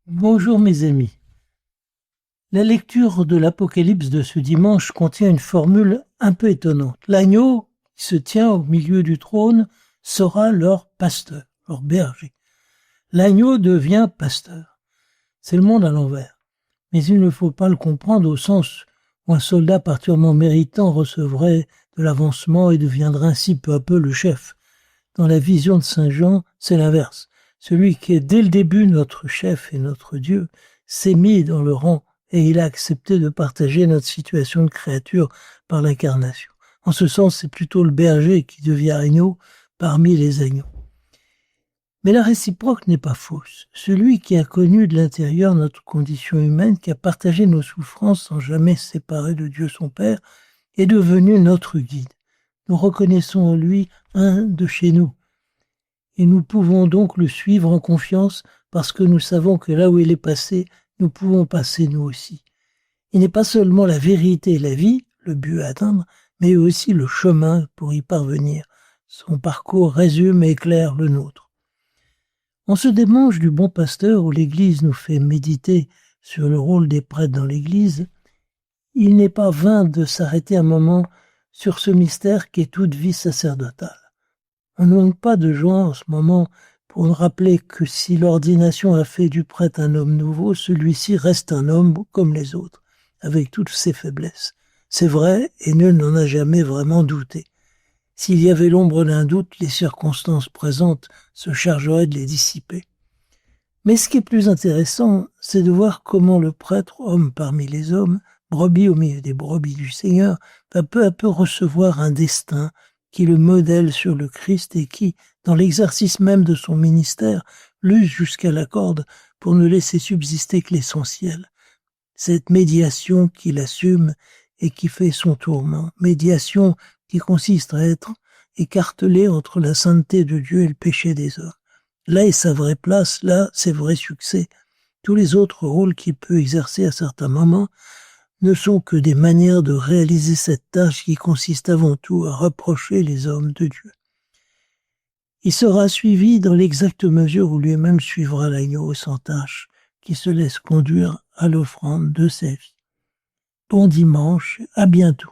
Bonjour mes amis. La lecture de l'Apocalypse de ce dimanche contient une formule un peu étonnante. L'agneau qui se tient au milieu du trône sera leur pasteur, leur berger. L'agneau devient pasteur. C'est le monde à l'envers. Mais il ne faut pas le comprendre au sens où un soldat particulièrement méritant recevrait de l'avancement et deviendrait ainsi peu à peu le chef. Dans la vision de Saint Jean, c'est l'inverse. Celui qui est dès le début notre chef et notre Dieu s'est mis dans le rang et il a accepté de partager notre situation de créature par l'incarnation. En ce sens, c'est plutôt le berger qui devient agneau parmi les agneaux. Mais la réciproque n'est pas fausse. Celui qui a connu de l'intérieur notre condition humaine, qui a partagé nos souffrances sans jamais se séparer de Dieu son Père, est devenu notre guide. Nous reconnaissons en lui un de chez nous. Et nous pouvons donc le suivre en confiance parce que nous savons que là où il est passé, nous pouvons passer nous aussi. Il n'est pas seulement la vérité et la vie, le but à atteindre, mais aussi le chemin pour y parvenir. Son parcours résume et éclaire le nôtre. En ce dimanche du bon pasteur où l'Église nous fait méditer sur le rôle des prêtres dans l'Église, il n'est pas vain de s'arrêter un moment sur ce mystère qui est toute vie sacerdotale. On ne manque pas de joie en ce moment pour nous rappeler que si l'ordination a fait du prêtre un homme nouveau, celui-ci reste un homme comme les autres, avec toutes ses faiblesses. C'est vrai, et nul n'en a jamais vraiment douté. S'il y avait l'ombre d'un doute, les circonstances présentes se chargeraient de les dissiper. Mais ce qui est plus intéressant, c'est de voir comment le prêtre, homme parmi les hommes, brebis au milieu des brebis du Seigneur, va peu à peu recevoir un destin qui le modèle sur le Christ et qui, dans l'exercice même de son ministère, l'use jusqu'à la corde pour ne laisser subsister que l'essentiel. Cette médiation qu'il assume et qui fait son tourment, médiation qui consiste à être écartelé entre la sainteté de Dieu et le péché des hommes. Là est sa vraie place, là ses vrais succès. Tous les autres rôles qu'il peut exercer à certains moments ne sont que des manières de réaliser cette tâche qui consiste avant tout à rapprocher les hommes de Dieu. Il sera suivi dans l'exacte mesure où lui-même suivra l'agneau sans tâche, qui se laisse conduire à l'offrande de sa vie. Bon dimanche, à bientôt.